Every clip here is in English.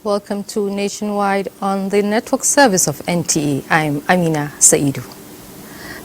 Welcome to Nationwide on the network service of NTA. I'm Amina Saidu.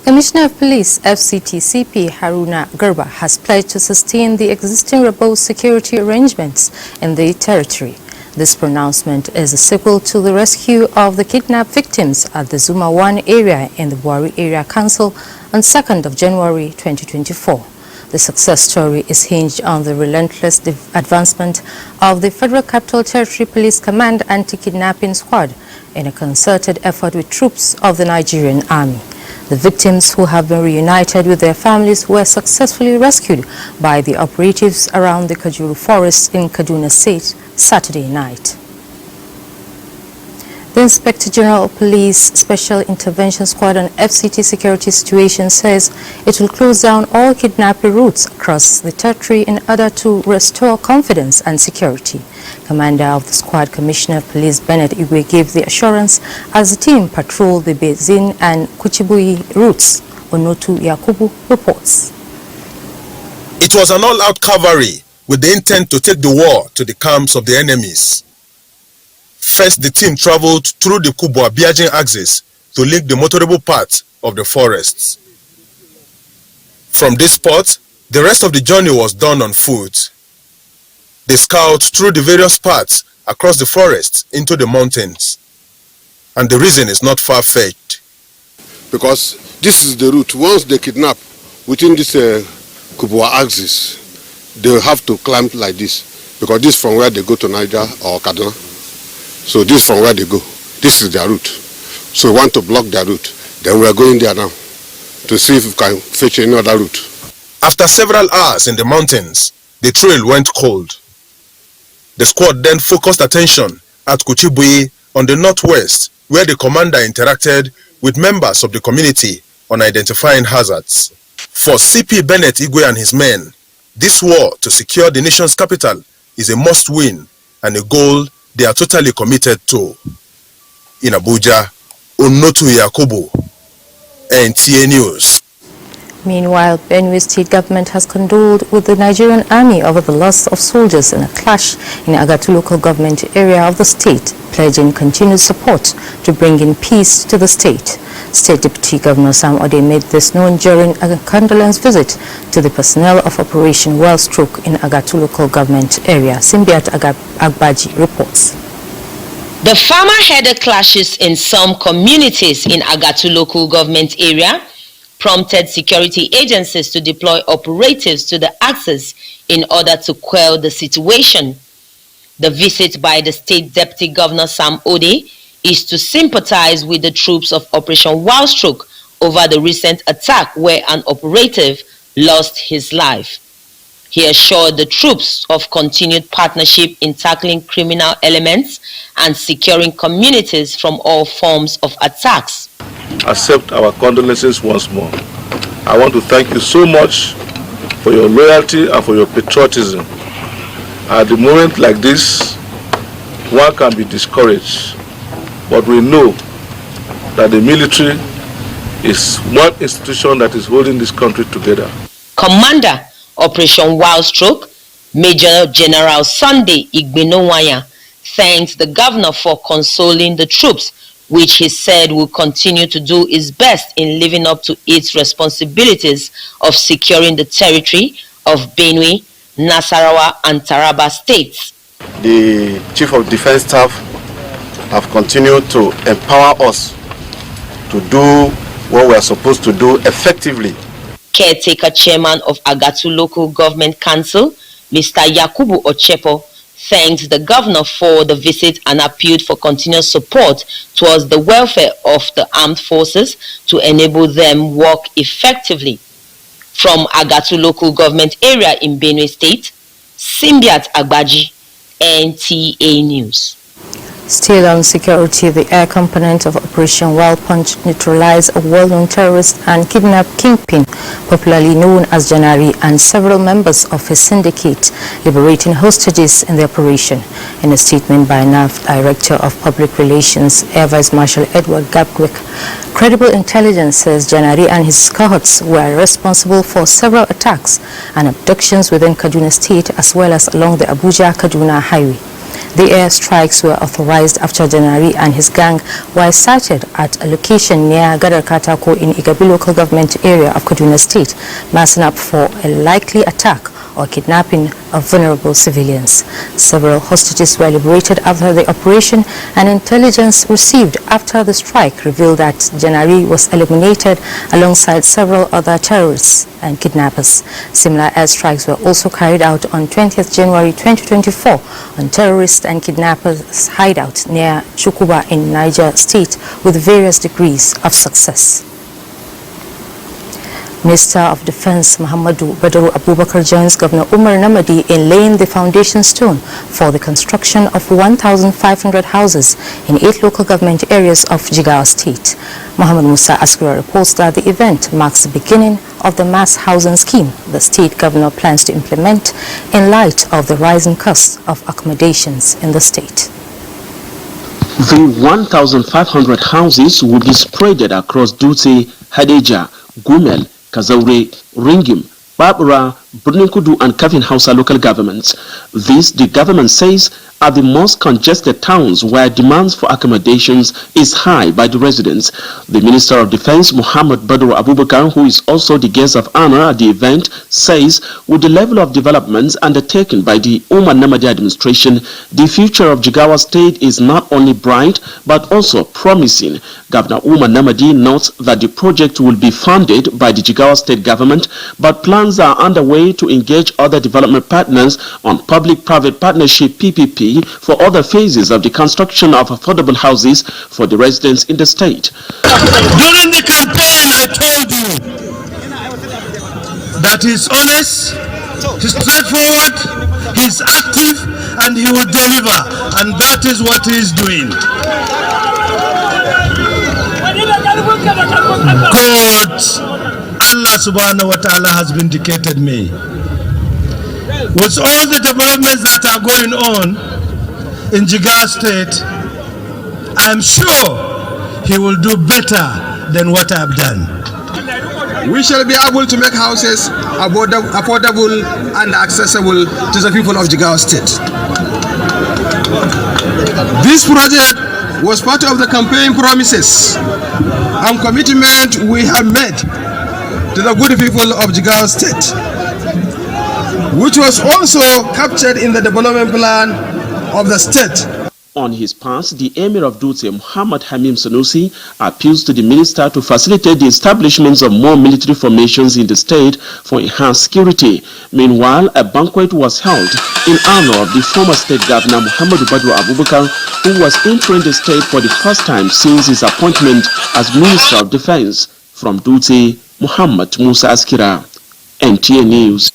Commissioner of Police FCT CP Haruna Garba has pledged to sustain the existing robust security arrangements in the territory. This pronouncement is a sequel to the rescue of the kidnapped victims at the Zuma 1 area in the Buari Area Council on 2nd of January 2024. The success story is hinged on the relentless advancement of the Federal Capital Territory Police Command Anti-Kidnapping Squad in a concerted effort with troops of the Nigerian Army. The victims, who have been reunited with their families, were successfully rescued by the operatives around the Kajuru Forest in Kaduna State Saturday night. The Inspector General of Police Special Intervention Squad on FCT security situation says it will close down all kidnapping routes across the territory in order to restore confidence and security. Commander of the squad, Commissioner of Police Bennett Igwe, gave the assurance as the team patrolled the Bezin and Kuchibui routes. Onotu Yakubu reports. It was an all-out cavalry with the intent to take the war to the camps of the enemies. First, the team traveled through the Kubwa-Biajin axis to link the motorable part of the forests. From this spot, the rest of the journey was done on foot. They scouted through the various paths across the forest into the mountains. And the reason is not far-fetched. Because this is the route. Once they kidnap within this Kubwa axis, they have to climb like this. Because this is from where they go to Niger or Kaduna. So this is from where they go. This is their route. So we want to block their route. Then we are going there now to see if we can fetch any other route. After several hours in the mountains, the trail went cold. The squad then focused attention at Kuchibui on the northwest, where the commander interacted with members of the community on identifying hazards. For CP Bennett Igwe and his men, this war to secure the nation's capital is a must-win and a goal they are totally committed to. In Abuja, Onotu Yakubu, NTA News. Meanwhile, Benue state government has condoled with the Nigerian army over the loss of soldiers in a clash in Agatu local government area of the state, pledging continued support to bring in peace to the state. State Deputy Governor Sam Ode made this known during a condolence visit to the personnel of Operation Wellstroke in Agatu local government area. Simbiat Agbaji reports. The farmer-headed clashes in some communities in Agatu local government area prompted security agencies to deploy operatives to the axis in order to quell the situation. The visit by the State Deputy Governor Sam Ode is to sympathize with the troops of Operation Wellstroke over the recent attack where an operative lost his life. He assured the troops of continued partnership in tackling criminal elements and securing communities from all forms of attacks. Accept our condolences once more. I want to thank you so much for your loyalty and for your patriotism. At the moment like this, one can be discouraged, but we know that the military is one institution that is holding this country together. Commander, Operation Wellstroke, Major General Sunday Igbenowanya, thanked the governor for consoling the troops, which he said will continue to do its best in living up to its responsibilities of securing the territory of Benue, Nasarawa and Taraba states. The Chief of Defense Staff have continued to empower us to do what we are supposed to do effectively. Caretaker Chairman of Agatu Local Government Council, Mr. Yakubu Ochepo, thanked the governor for the visit and appealed for continuous support towards the welfare of the armed forces to enable them work effectively. From Agatu local government area in Benue State, Simbiat Agbaji, NTA News. Still on security, the air component of Operation Wild Punch neutralized a well-known terrorist and kidnap kingpin, popularly known as Janari, and several members of his syndicate, liberating hostages in the operation. In a statement by NAV Director of Public Relations, Air Vice Marshal Edward Gabquick, credible intelligence says Janari and his cohorts were responsible for several attacks and abductions within Kaduna State as well as along the Abuja-Kaduna highway. The air strikes were authorized after Janari and his gang were sighted at a location near Gadar Katako in Igabi local government area of Kaduna State, massing up for a likely attack or kidnapping of vulnerable civilians. Several hostages were liberated after the operation, and intelligence received after the strike revealed that Janari was eliminated alongside several other terrorists and kidnappers. Similar airstrikes were also carried out on 20th January 2024 on terrorists and kidnappers' hideout near Chukuba in Niger State with various degrees of success. Minister of Defense Muhammadu Badaru Abubakar joins Governor Umar Namadi in laying the foundation stone for the construction of 1,500 houses in 8 local government areas of Jigawa State. Muhammad Musa Askura reports that the event marks the beginning of the mass housing scheme the state governor plans to implement in light of the rising cost of accommodations in the state. The 1,500 houses will be spread across Dutse, Hadeja, Gumel, Kazaure, Ringim, Babura, Brunikudu and Kafin Hausa local governments. This, the government says, are the most congested towns where demands for accommodations is high by the residents. The Minister of Defense, Muhammad Badaru Abubakar, who is also the guest of honor at the event, says with the level of developments undertaken by the Umar Namadi administration, the future of Jigawa State is not only bright but also promising. Governor Umar Namadi notes that the project will be funded by the Jigawa State government, but plans are underway to engage other development partners on public-private partnership PPP for other phases of the construction of affordable houses for the residents in the state. During the campaign, I told you that he's honest, he's straightforward, he's active, and he will deliver, and that is what he's doing. God, Allah subhanahu wa ta'ala has vindicated me. With all the developments that are going on in Jigawa State, I am sure he will do better than what I have done. We shall be able to make houses affordable and accessible to the people of Jigawa State. This project was part of the campaign promises and commitment we have made to the good people of Jigawa State, which was also captured in the development plan of the state. On his part, the Emir of Dutse, Muhammad Hamim Sanusi, appeals to the minister to facilitate the establishments of more military formations in the state for enhanced security. Meanwhile, a banquet was held in honor of the former state governor Muhammadu Badaru Abubakar, who was entering the state for the first time since his appointment as Minister of Defense. From Dutse, Muhammad Musa Askira, NTA News.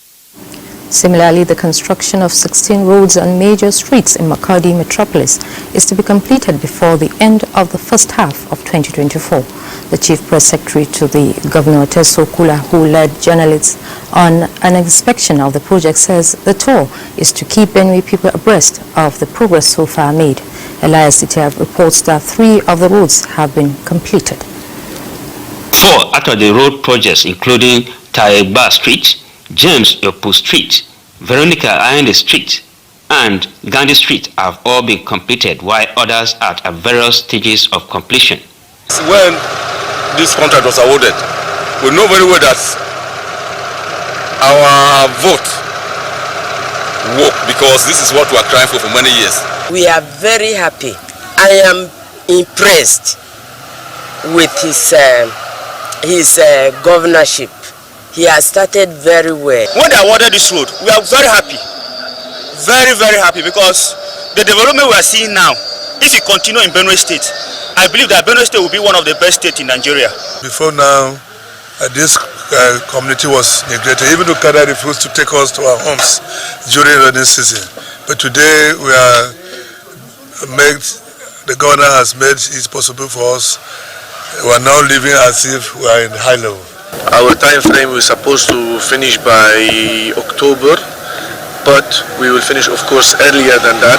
Similarly, the construction of 16 roads and major streets in Makurdi metropolis is to be completed before the end of the first half of 2024. The Chief Press Secretary to the Governor Teso Kula, who led journalists on an inspection of the project, says the tour is to keep Benue people abreast of the progress so far made. Elias Itiav reports that 3 of the roads have been completed. 4 out of the road projects, including Taeba Street, James Yopu Street, Veronica Ayende Street, and Gandhi Street have all been completed, while others are at various stages of completion. When this contract was awarded, we know very well that our vote worked, because this is what we are crying for many years. We are very happy. I am impressed with his governorship. He has started very well. When they awarded this road, we are very happy. Very, very happy, because the development we are seeing now, if it continue in Benue State, I believe that Benue State will be one of the best states in Nigeria. Before now, this community was neglected. Even Okada refused to take us to our homes during rainy season. But today we are made the governor has made it possible for us. We are now living as if we are in high level. Our time frame is supposed to finish by October, but we will finish, of course, earlier than that.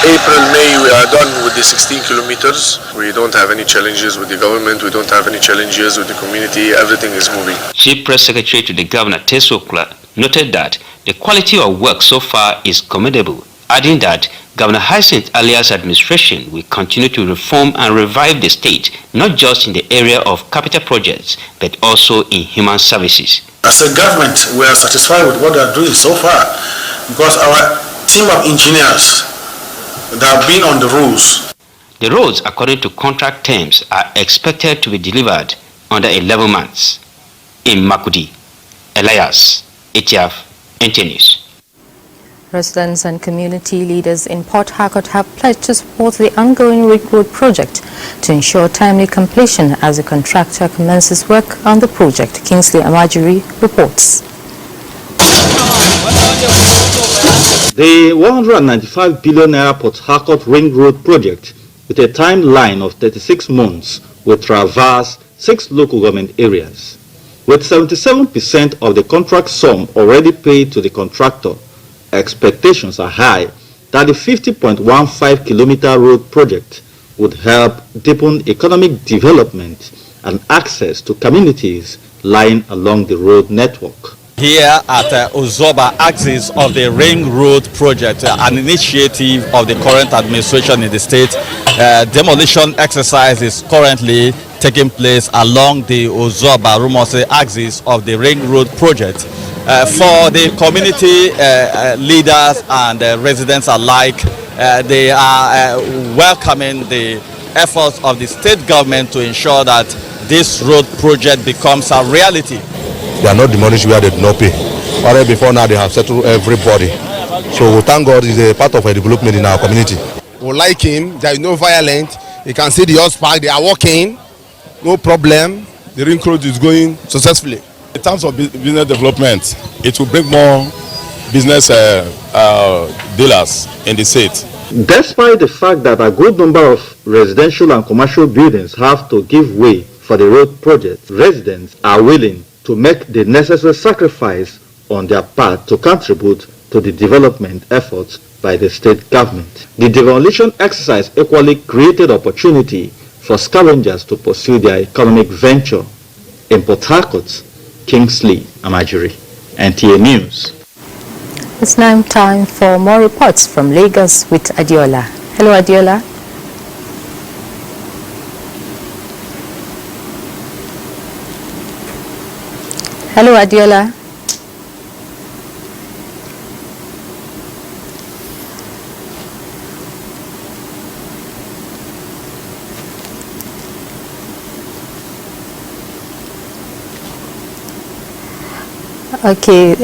April, May, we are done with the 16 kilometers. We don't have any challenges with the government. We don't have any challenges with the community. Everything is moving. Chief Press Secretary to the Governor, Tesokla, noted that the quality of work so far is commendable, adding that Governor Hyacinth Alia's administration will continue to reform and revive the state, not just in the area of capital projects, but also in human services. As a government, we are satisfied with what they are doing so far, because our team of engineers that have been on the roads. The roads, according to contract terms, are expected to be delivered under 11 months. In Makudi, Elias, ATF, NTA News. Residents and community leaders in Port Harcourt have pledged to support the ongoing ring road project to ensure timely completion as the contractor commences work on the project. Kingsley Amajiri reports. The 195 billion naira Port Harcourt Ring Road project, with a timeline of 36 months, will traverse 6 local government areas. With 77% of the contract sum already paid to the contractor, expectations are high that the 50.15 kilometer road project would help deepen economic development and access to communities lying along the road network. Here at Ozoba axis of the Ring Road project, an initiative of the current administration in the state, demolition exercise is currently taking place along the Ozoba-Rumose axis of the Ring Road project. For the community leaders and residents alike, they are welcoming the efforts of the state government to ensure that this road project becomes a reality. They are not demolished where they did not pay. Already before now they have settled everybody. So we thank God is a part of a development in our community. We like him, there is no violence. You can see the horse park, they are walking, no problem. The ring road is going successfully. In terms of business development, it will bring more business dealers in the state. Despite the fact that a good number of residential and commercial buildings have to give way for the road project, residents are willing to make the necessary sacrifice on their part to contribute to the development efforts by the state government. The demolition exercise equally created opportunity for scavengers to pursue their economic venture. In Port Harcourt, Kingsley Amajiri, NTA News. It's now time for more reports from Lagos with Adiola. Hello, Adiola. Hello, Adiola. Okay,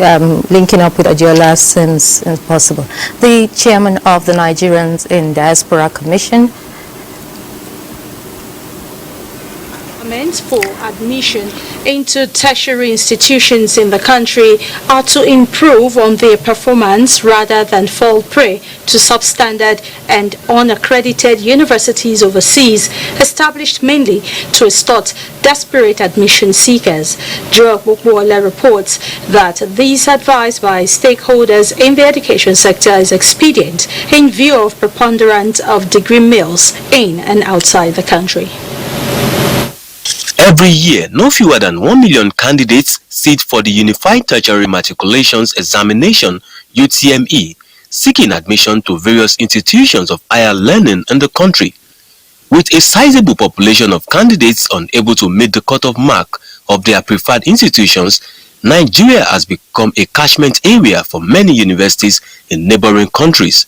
linking up with Adiola since possible. The chairman of the Nigerians in Diaspora Commission for admission into tertiary institutions in the country are to improve on their performance rather than fall prey to substandard and unaccredited universities overseas, established mainly to extort desperate admission seekers. Joe Bukwola reports that this advice by stakeholders in the education sector is expedient in view of preponderance of degree mills in and outside the country. Every year, no fewer than 1 million candidates sit for the Unified Tertiary Matriculations Examination (UTME), seeking admission to various institutions of higher learning in the country. With a sizable population of candidates unable to meet the cutoff mark of their preferred institutions, Nigeria has become a catchment area for many universities in neighboring countries.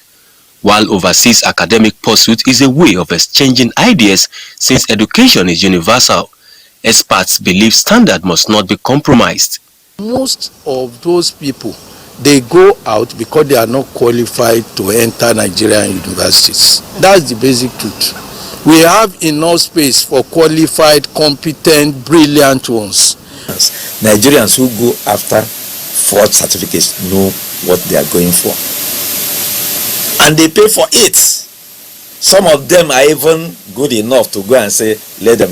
While overseas academic pursuit is a way of exchanging ideas since education is universal, experts believe standard must not be compromised. Most of those people, they go out because they are not qualified to enter Nigerian universities. That's the basic truth. We have enough space for qualified, competent, brilliant ones. Nigerians who go after fraud certificates know what they are going for. And they pay for it. Some of them are even good enough to go and say, let them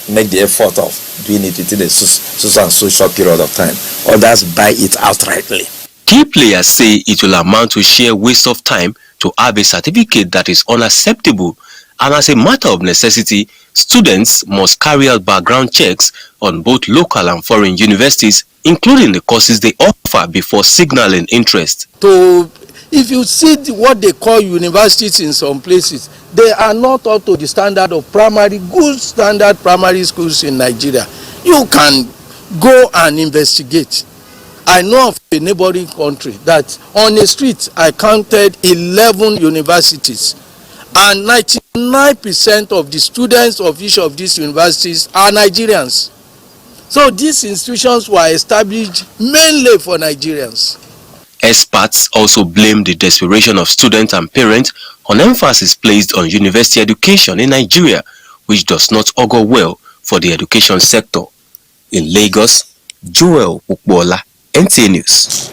make the effort of doing it within a so short period of time. Others buy it outrightly. Key players say it will amount to sheer waste of time to have a certificate that is unacceptable, and as a matter of necessity, students must carry out background checks on both local and foreign universities, including the courses they offer before signaling interest. So, if you see what they call universities in some places, they are not up to the standard of good standard primary schools in Nigeria. You can go and investigate. I know of a neighboring country that on a street I counted 11 universities, and 99% of the students of each of these universities are Nigerians. So these institutions were established mainly for Nigerians. Experts also blame the desperation of students and parents on emphasis placed on university education in Nigeria, which does not augur well for the education sector. In Lagos, Joel Ukbola, NTA News.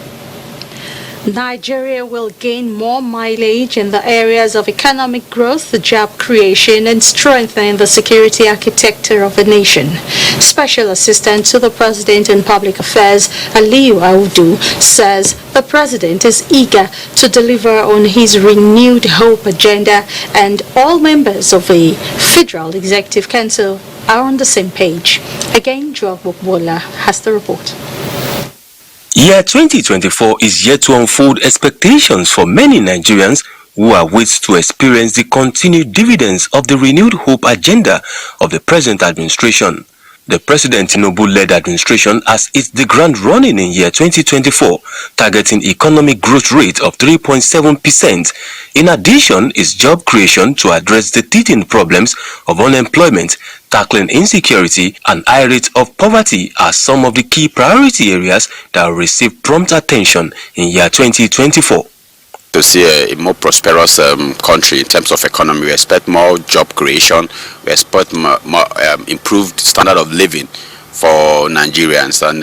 Nigeria will gain more mileage in the areas of economic growth, job creation, and strengthening the security architecture of the nation. Special Assistant to the President in Public Affairs, Aliyu Audu, says the President is eager to deliver on his renewed hope agenda, and all members of the Federal Executive Council are on the same page. Again, Joel Bukbola has the report. Year 2024 is yet to unfold expectations for many Nigerians who are waiting to experience the continued dividends of the renewed hope agenda of the present administration. The President Tinubu-led administration has hit the ground running in year 2024, targeting economic growth rate of 3.7%. In addition, its job creation to address the teething problems of unemployment, tackling insecurity and high rates of poverty are some of the key priority areas that will receive prompt attention in year 2024. To see a more prosperous country in terms of economy, we expect more job creation, we expect more improved standard of living for Nigerians, and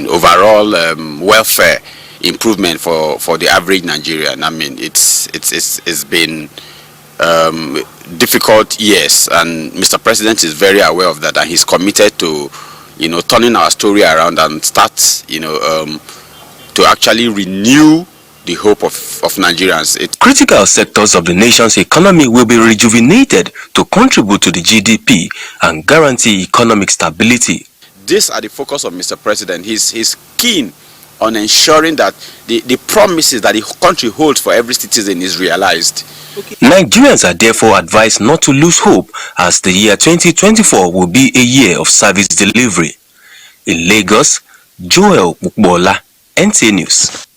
overall welfare improvement for the average Nigerian. I mean, it's been difficult years, and Mr. President is very aware of that, and he's committed to turning our story around and start to actually renew the hope of Nigerians. Critical sectors of the nation's economy will be rejuvenated to contribute to the GDP and guarantee economic stability. These are the focus of Mr. President. He's keen on ensuring that the promises that the country holds for every citizen is realized. Nigerians are therefore advised not to lose hope, as the year 2024 will be a year of service delivery. In Lagos, Joel Ukbola, NTA News.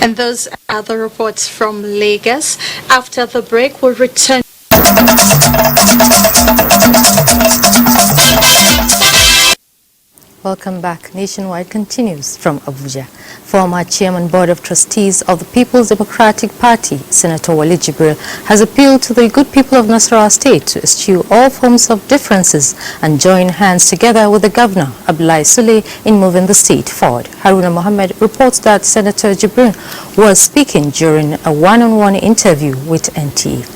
And those are the reports from Lagos. After the break, we'll return. Welcome back. Nationwide continues from Abuja. Former Chairman Board of Trustees of the People's Democratic Party, Senator Wali Jibril, has appealed to the good people of Nasarawa State to eschew all forms of differences and join hands together with the Governor, Abdullahi Sule, in moving the state forward. Haruna Mohammed reports that Senator Jibril was speaking during a one-on-one interview with NTA.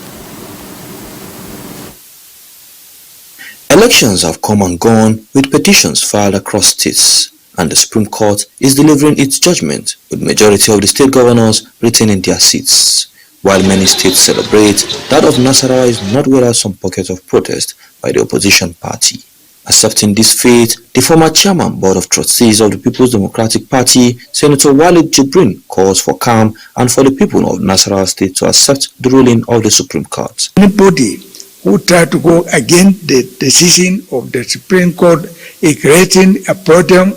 Elections have come and gone with petitions filed across states, and the Supreme Court is delivering its judgment with majority of the state governors retaining their seats. While many states celebrate, that of Nasarawa is not without some pockets of protest by the opposition party. Accepting this fate, the former Chairman Board of Trustees of the People's Democratic Party, Senator Wali Jibril, calls for calm and for the people of Nasarawa State to accept the ruling of the Supreme Court. Anybody who try to go against the decision of the Supreme Court is creating a problem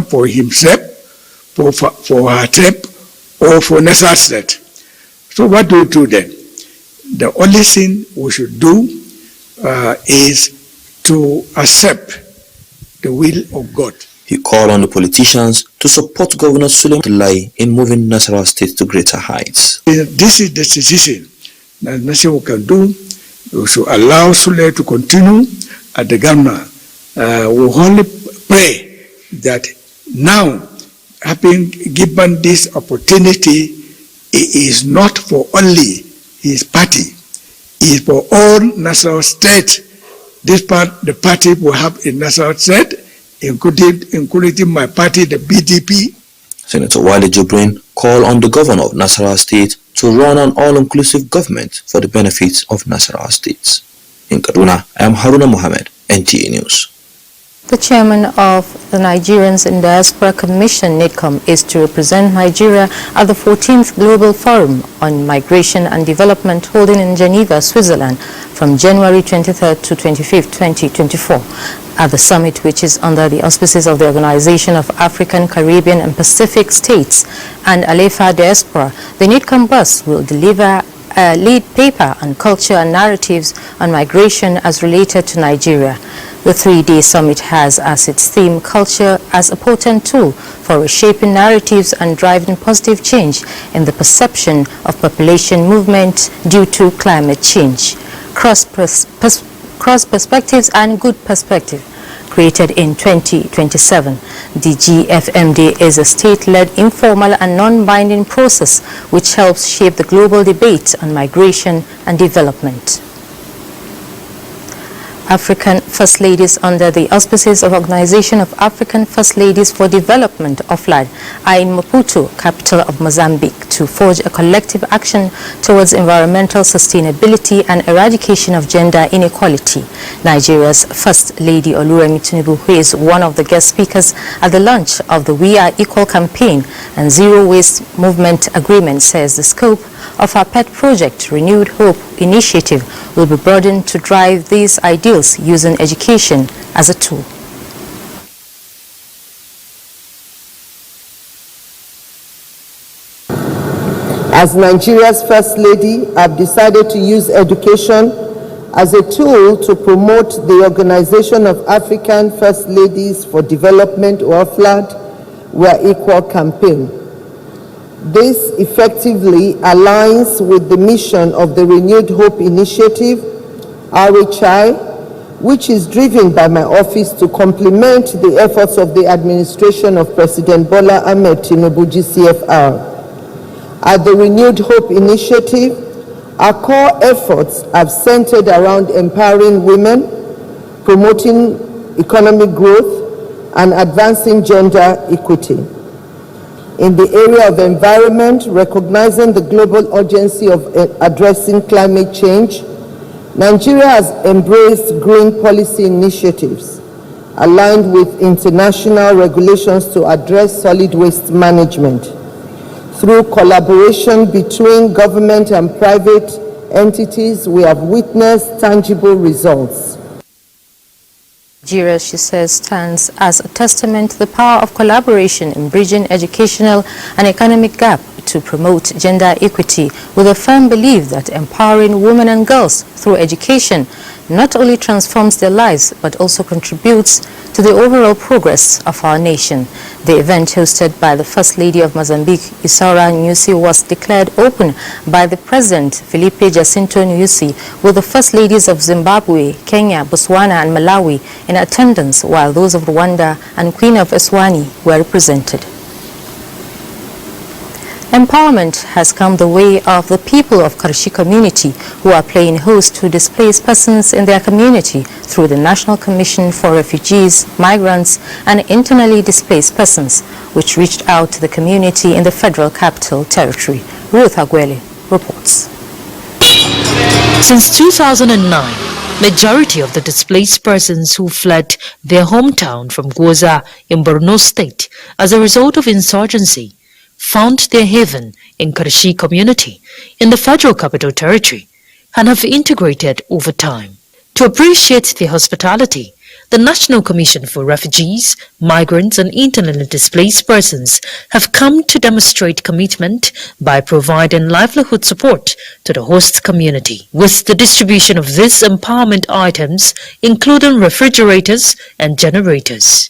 for himself, for herself, or for Nasarawa State. So what do we do then? The only thing we should do is to accept the will of God. He called on the politicians to support Governor Sule Abdullahi in moving Nasarawa State to greater heights. This is the decision that nothing we can do. We should allow Sule to continue as the governor. We only pray that now, having given this opportunity, it is not for only his party is for all Nasarawa state. This part, the party will have in Nasarawa state, including my party, the BDP. Senator Wale Jibrin called on the governor of Nasarawa State to run an all-inclusive government for the benefit of Nasarawa State. In Kaduna, I am Haruna Mohammed, NTA News. The chairman of the Nigerians in Diaspora Commission, NIDCOM, is to represent Nigeria at the 14th Global Forum on Migration and Development holding in Geneva, Switzerland from January 23rd to 25th, 2024. At the summit, which is under the auspices of the Organization of African, Caribbean and Pacific States and Alefa Diaspora, the NIDCOM bus will deliver a lead paper on culture and narratives on migration as related to Nigeria. The three-day summit has as its theme culture as a potent tool for reshaping narratives and driving positive change in the perception of population movement due to climate change. Cross perspectives and good perspective. Created in 2027, the GFMD is a state-led informal and non-binding process which helps shape the global debate on migration and development. African First Ladies under the auspices of Organization of African First Ladies for Development (OFLAD) are in Maputo, capital of Mozambique, to forge a collective action towards environmental sustainability and eradication of gender inequality. Nigeria's First Lady Oluremi Tinubu, who is one of the guest speakers at the launch of the We Are Equal campaign and Zero Waste Movement Agreement, says the scope of our pet project, Renewed Hope Initiative, will be broadened to drive these ideals using education as a tool. As Nigeria's First Lady, I've decided to use education as a tool to promote the Organization of African First Ladies for Development, or OFLAD, We Are Equal campaign. This effectively aligns with the mission of the Renewed Hope Initiative, RHI, which is driven by my office to complement the efforts of the administration of President Bola Ahmed Tinubu, GCFR. At the Renewed Hope Initiative, our core efforts have centered around empowering women, promoting economic growth, and advancing gender equity. In the area of environment, recognizing the global urgency of addressing climate change, Nigeria has embraced green policy initiatives aligned with international regulations to address solid waste management. Through collaboration between government and private entities, we have witnessed tangible results. Nigeria, she says, stands as a testament to the power of collaboration in bridging educational and economic gap to promote gender equity, with a firm belief that empowering women and girls through education not only transforms their lives but also contributes to the overall progress of our nation. The event, hosted by the First Lady of Mozambique, Isaura Nyusi, was declared open by the President, Felipe Jacinto Nyusi, with the First Ladies of Zimbabwe, Kenya, Botswana and Malawi in attendance, while those of Rwanda and Queen of Eswatini were represented. Empowerment has come the way of the people of Karshi community, who are playing host to displaced persons in their community through the National Commission for Refugees, Migrants and Internally Displaced Persons, which reached out to the community in the Federal Capital Territory. Ruth Agwele reports. Since 2009, majority of the displaced persons who fled their hometown from Gwoza in Borno State as a result of insurgency found their haven in Karshi community in the Federal Capital Territory and have integrated over time. To appreciate their hospitality, the National Commission for Refugees, Migrants and Internally Displaced Persons have come to demonstrate commitment by providing livelihood support to the host community, with the distribution of these empowerment items, including refrigerators and generators.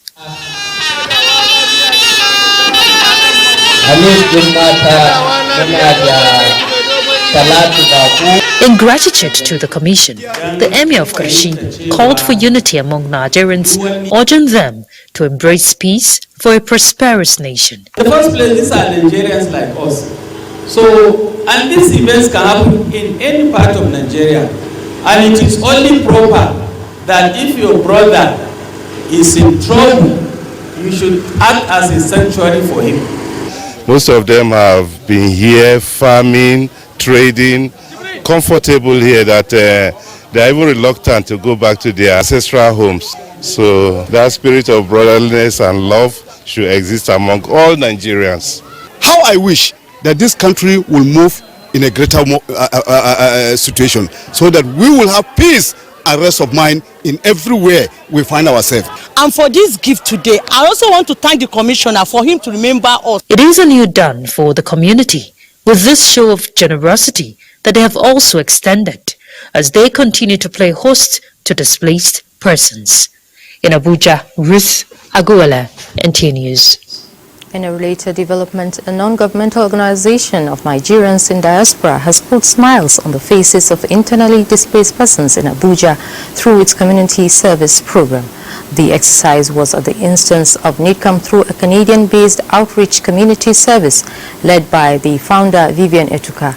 In gratitude to the Commission, the Emir of Karshi called for unity among Nigerians, urging them to embrace peace for a prosperous nation. In the first place, these are Nigerians like us. So, and these events can happen in any part of Nigeria. And it is only proper that if your brother is in trouble, you should act as a sanctuary for him. Most of them have been here farming, trading, comfortable here that they're even reluctant to go back to their ancestral homes. So that spirit of brotherliness and love should exist among all Nigerians. How I wish that this country will move in a greater situation so that we will have peace and rest of mind in everywhere we find ourselves. And for this gift today, I also want to thank the commissioner for him to remember us. It is a new dawn for the community with this show of generosity that they have also extended as they continue to play host to displaced persons. In Abuja, Ruth Aguela, NTA News. In a related development, a non-governmental organization of Nigerians in diaspora has put smiles on the faces of internally displaced persons in Abuja through its community service program. The exercise was at the instance of NIDCAM through a Canadian-based outreach community service led by the founder Vivian Etuka.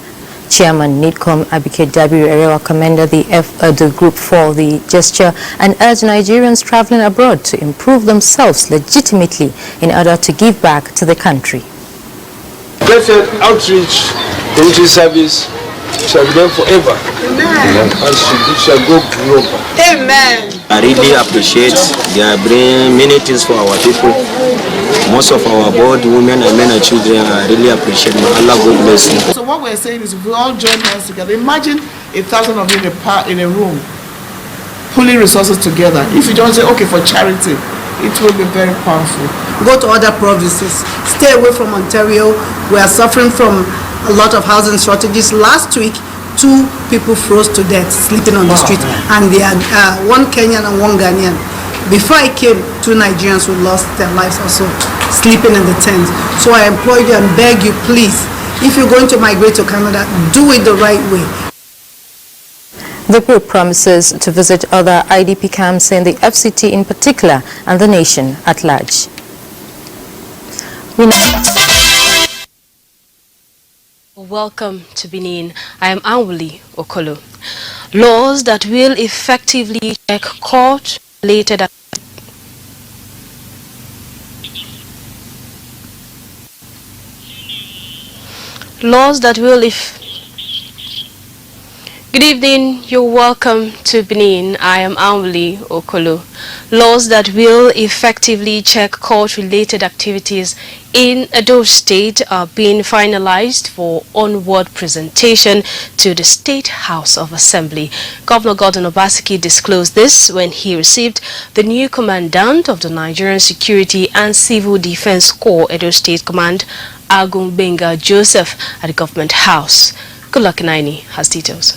Chairman NIDCOM Abike Dabiru Erewa commended the group for the gesture and urged Nigerians traveling abroad to improve themselves legitimately in order to give back to the country. Blessed outreach community service shall be done forever. Amen. And it shall go global. Amen. I really appreciate they are bringing many things for our people. Most of our board, women and men and children, I really appreciate them. Allah God bless you. So what we're saying is if we all join hands together, imagine 1,000 of you in a room, pulling resources together. If you don't say, okay, for charity, it will be very powerful. Go to other provinces. Stay away from Ontario. We are suffering from a lot of housing shortages. Last week, 2 people froze to death sleeping on the street, and they are one Kenyan and one Ghanaian. Before I came, 2 Nigerians who lost their lives also sleeping in the tents. So I implore you and beg you, please, if you're going to migrate to Canada, do it the right way. The group promises to visit other IDP camps in the FCT in particular and the nation at large. Welcome to Benin. I am Anwuli Okolo. Laws that will effectively check court-related Good evening, you're welcome to Benin. I am Anwuli Okolo. Laws that will effectively check court-related activities in Edo State are being finalized for onward presentation to the State House of Assembly. Governor Gordon Obaseki disclosed this when he received the new commandant of the Nigerian Security and Civil Defense Corps Edo State Command, Agun Benga Joseph, at the Government House. Goodluck Naini has details.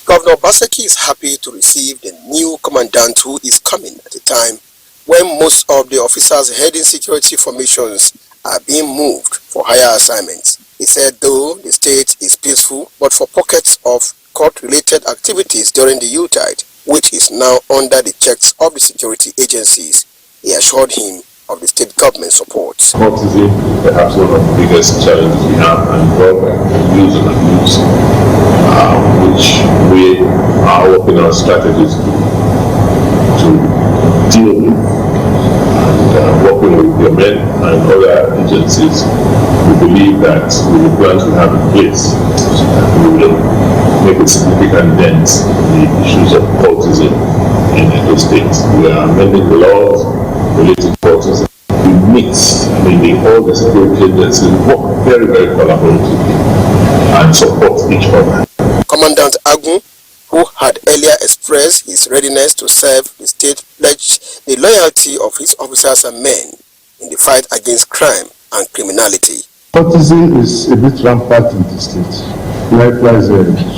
Governor Obaseki is happy to receive the new commandant who is coming at a time when most of the officers heading security formations are being moved for higher assignments. He said though the state is peaceful, but for pockets of court-related activities during the Yuletide, which is now under the checks of the security agencies, he assured him of the state government support. Cultism is perhaps one of the biggest challenges we have, and government use and abuse, which we are working on strategies to deal with, and working with your men and other agencies. We believe that with the plans we have in place, we will make a significant dent in the issues of cultism in the states. We are amending the laws related to cultism. We mix, all the security agencies work very, very collaboratively and support each other. Commandant Agun, who had earlier expressed his readiness to serve the state, pledged the loyalty of his officers and men in the fight against crime and criminality. Cultism is a bit rampant in the state. Likewise,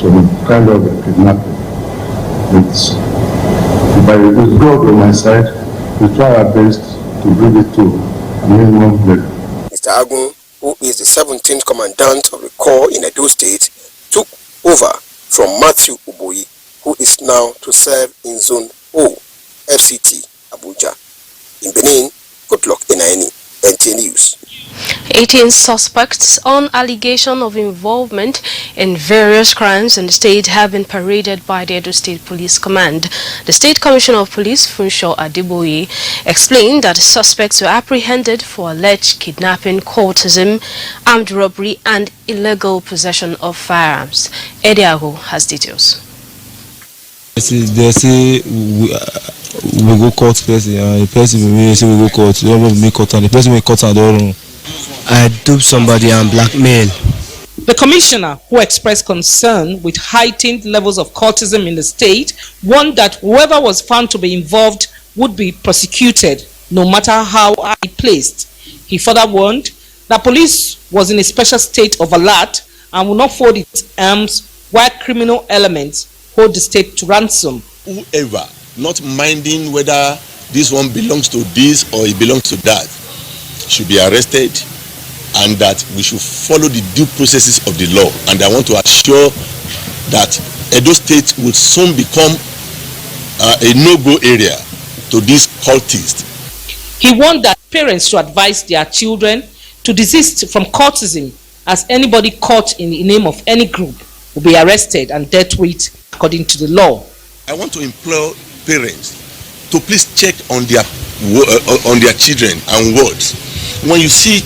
some kind of kidnapping. With God on my side, we try our best to bring it to a minimum level. Mr. Agun, who is the 17th commandant of the Corps in Edo State, took over from Matthew Uboyi, who is now to serve in Zone O, FCT, Abuja. In Benin, Goodluck Inaini, NTA News. 18 suspects on allegation of involvement in various crimes in the state have been paraded by the Edo State Police Command. The State Commissioner of Police, Funsho Adeboye, explained that the suspects were apprehended for alleged kidnapping, cultism, armed robbery, and illegal possession of firearms. Ediago has details. They say we go court person, the person will say we go court, the other will make court, and the person will court and don't. I dupe somebody and blackmail. The commissioner, who expressed concern with heightened levels of cultism in the state, warned that whoever was found to be involved would be prosecuted, no matter how highly placed. He further warned that police was in a special state of alert and will not fold its arms while criminal elements hold the state to ransom. Whoever not minding whether this one belongs to this or it belongs to that should be arrested, and that we should follow the due processes of the law. And I want to assure that Edo State will soon become a no-go area to these cultists. He warned that parents should advise their children to desist from cultism, as anybody caught in the name of any group will be arrested and dealt with according to the law. I want to implore parents to please check on their children and words. When you see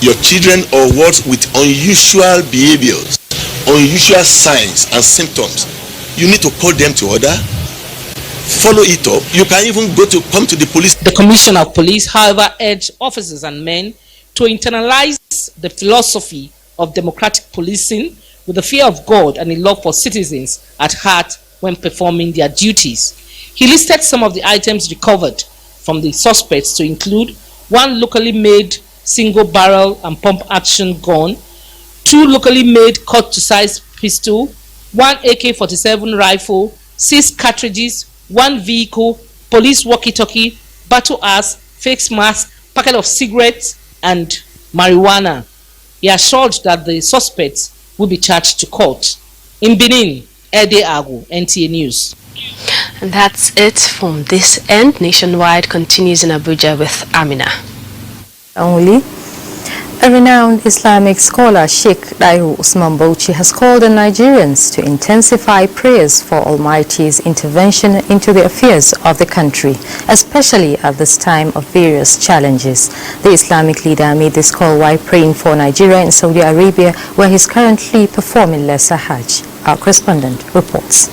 your children or words with unusual behaviors, unusual signs and symptoms, you need to call them to order, follow it up. You can even come to the police. The Commissioner of Police, however, urged officers and men to internalize the philosophy of democratic policing with the fear of God and a love for citizens at heart when performing their duties. He listed some of the items recovered from the suspects to include one locally made single barrel and pump action gun, 2 locally made cut-to-size pistol, 1 AK-47 rifle, 6 cartridges, 1 vehicle, police walkie-talkie, battle axe, face mask, packet of cigarettes, and marijuana. He assured that the suspects will be charged to court. In Benin, Ede Agu, NTA News. And that's it from this end. Nationwide continues in Abuja with Amina. Only a renowned Islamic scholar, Sheikh Dairu Usman Bauchi, has called on Nigerians to intensify prayers for Almighty's intervention into the affairs of the country, especially at this time of various challenges. The Islamic leader made this call while praying for Nigeria in Saudi Arabia, where he is currently performing Lesser Hajj. Our correspondent reports.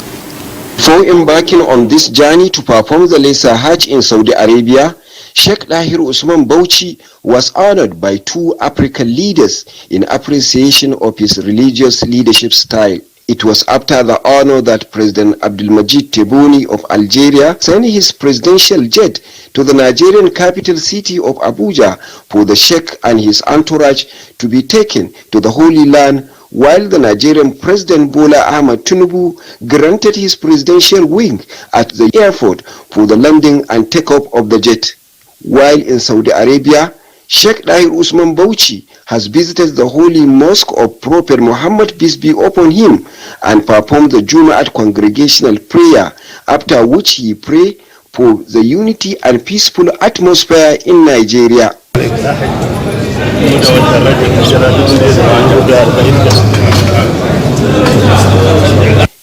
Before embarking on this journey to perform the Lesser Hajj in Saudi Arabia, Sheikh Dairu Usman Bauchi was honored by 2 African leaders in appreciation of his religious leadership style. It was after the honor that President Abdelmajid Tebboune of Algeria sent his presidential jet to the Nigerian capital city of Abuja for the Sheikh and his entourage to be taken to the Holy Land, while the Nigerian President Bola Ahmed Tinubu granted his presidential wing at the airport for the landing and takeoff of the jet. While in Saudi Arabia, Sheikh Dairu Usman Bauchi has visited the holy mosque of Prophet Muhammad, peace be upon him, and performed the Jumu'at congregational prayer, after which he prayed for the unity and peaceful atmosphere in Nigeria.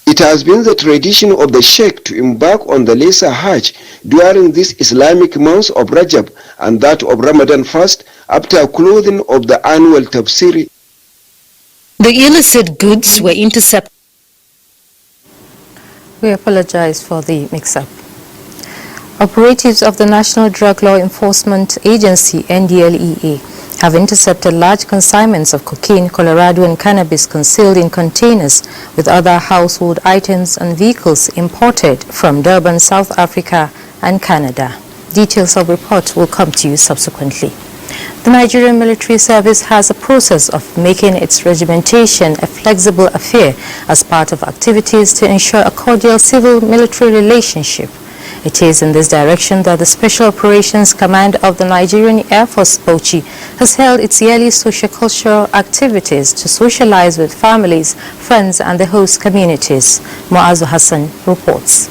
It has been the tradition of the Sheikh to embark on the Lesser Hajj during this Islamic month of Rajab and that of Ramadan fast after closing of the annual tafsir. The illicit goods were intercepted. We apologize for the mix-up. Operatives of the National Drug Law Enforcement Agency, NDLEA, have intercepted large consignments of cocaine, Colorado, and cannabis concealed in containers with other household items and vehicles imported from Durban, South Africa, and Canada. Details of report will come to you subsequently. The Nigerian military service has a process of making its regimentation a flexible affair as part of activities to ensure a cordial civil-military relationship. It is in this direction that the Special Operations Command of the Nigerian Air Force, Bauchi, has held its yearly socio-cultural activities to socialize with families, friends, and the host communities. Muazu Hassan reports.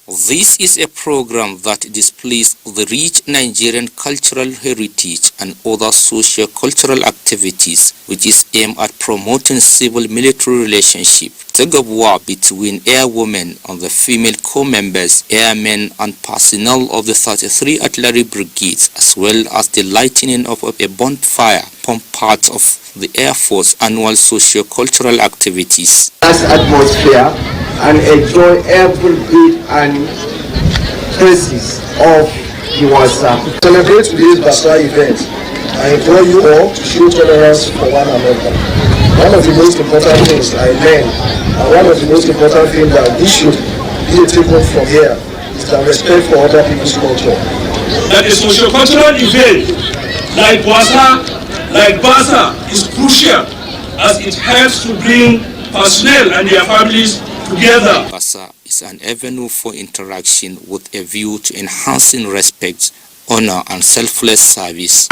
This is a program that displays the rich Nigerian cultural heritage and other socio-cultural activities, which is aimed at promoting civil-military relationship, tug-of-war between airwomen and the female co-members, airmen and personnel of the 33 Artillery Brigades, as well as the lighting of a bonfire from part of the Air Force annual socio-cultural activities. Nice atmosphere and enjoy every bit and traces of the WhatsApp. Celebrate today's Basra event. I implore you all to show tolerance for one another. One of the most important things I learned, and one of the most important things that we should be taken from here, is the respect for other people's culture. That a socio-cultural event like Basa is crucial as it helps to bring personnel and their families together. Basa is an avenue for interaction with a view to enhancing respect, honor and selfless service.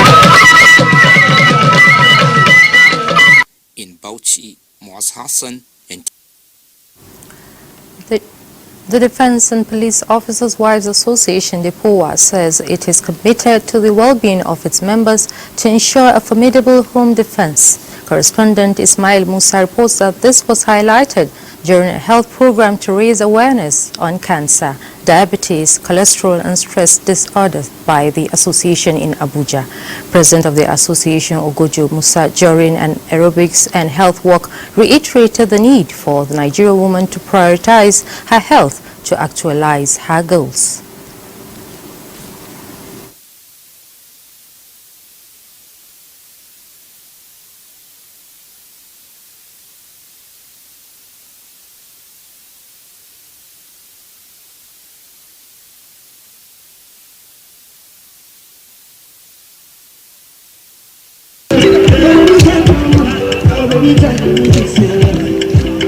In Bauchi, Muaz Hassan and The Defense and Police Officers' Wives Association, DEPOA, says it is committed to the well-being of its members to ensure a formidable home defense. Correspondent Ismail Musa reports that this was highlighted during a health program to raise awareness on cancer, diabetes, cholesterol and stress disorders by the association in Abuja. President of the association, Ogojo Musa, during an aerobics and health walk, reiterated the need for the Nigerian woman to prioritize her health to actualize her goals.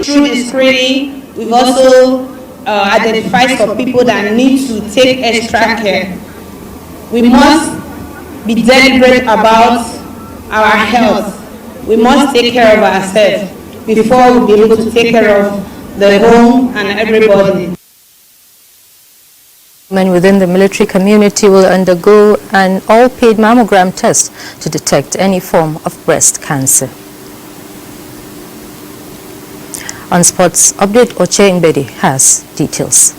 Through the screening, we've also identified for people that need to take extra care. We must be deliberate about our health. We must take care of ourselves before we'll be able to take care of the home and everybody. Women within the military community will undergo an all-paid mammogram test to detect any form of breast cancer. On sports update, Oche Ngbedi has details.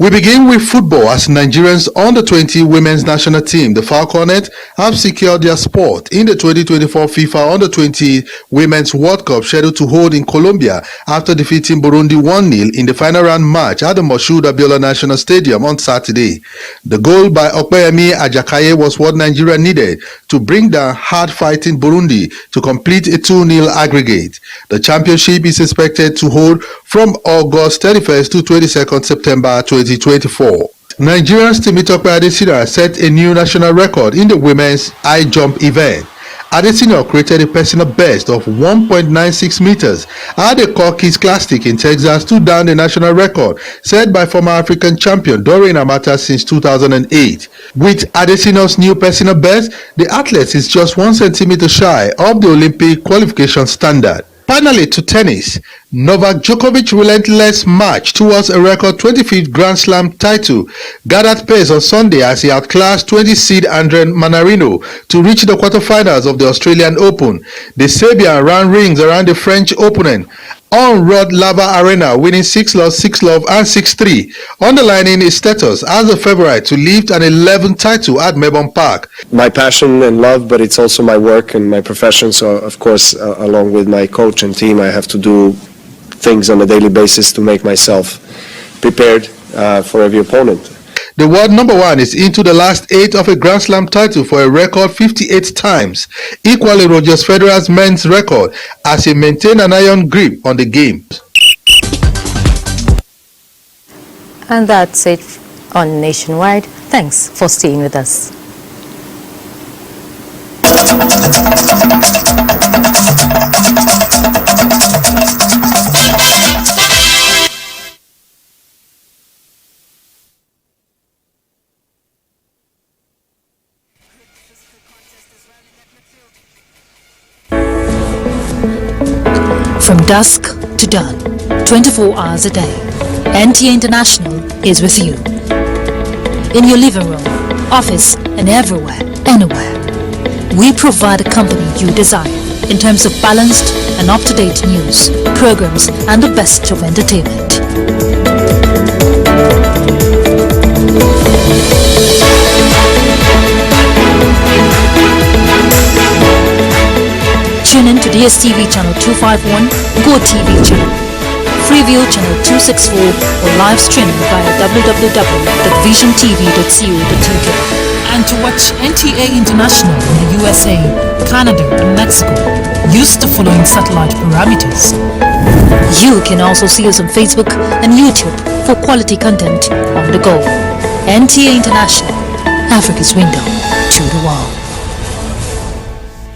We begin with football as Nigerians under-20 women's national team, the Falconet, have secured their spot in the 2024 FIFA under-20 Women's World Cup scheduled to hold in Colombia after defeating Burundi 1-0 in the final round match at the Moshood Abiola National Stadium on Saturday. The goal by Okpeyemi Ajakaye was what Nigeria needed to bring down hard-fighting Burundi to complete a 2-0 aggregate. The championship is expected to hold from August 31st to 22nd September 2024. Nigerian's Temitope Adesina set a new national record in the women's high jump event. Adesina created a personal best of 1.96 meters at the Corky's Classic in Texas to down the national record set by former African champion Doreen Amata since 2008. With Adesina's new personal best, the athlete is just 1 centimeter shy of the Olympic qualification standard. Finally, to tennis, Novak Djokovic's relentless march towards a record 25th Grand Slam title gathered pace on Sunday as he outclassed 20-seed Andre Manarino to reach the quarterfinals of the Australian Open. The Serbian ran rings around the French opponent on Rod Lava Arena, winning 6-love, 6-love and 6-3, underlining his status as a favorite to lift an 11th title at Melbourne Park. My passion and love, but it's also my work and my profession, so of course along with my coach and team I have to do things on a daily basis to make myself prepared for every opponent. The world number one is into the last 8 of a Grand Slam title for a record 58 times, equaling Roger Federer's men's record as he maintained an iron grip on the game. And that's it on Nationwide. Thanks for staying with us. From dusk to done, 24 hours a day. NTA International is with you. In your living room, office, and everywhere, anywhere. We provide a company you desire in terms of balanced and up-to-date news, programs, and the best of entertainment. Tune in to DSTV channel 251, GoTV channel, Freeview channel 264, or live streaming via www.visiontv.co.uk. And to watch NTA International in the USA, Canada, and Mexico, use the following satellite parameters. You can also see us on Facebook and YouTube for quality content on the go. NTA International, Africa's window.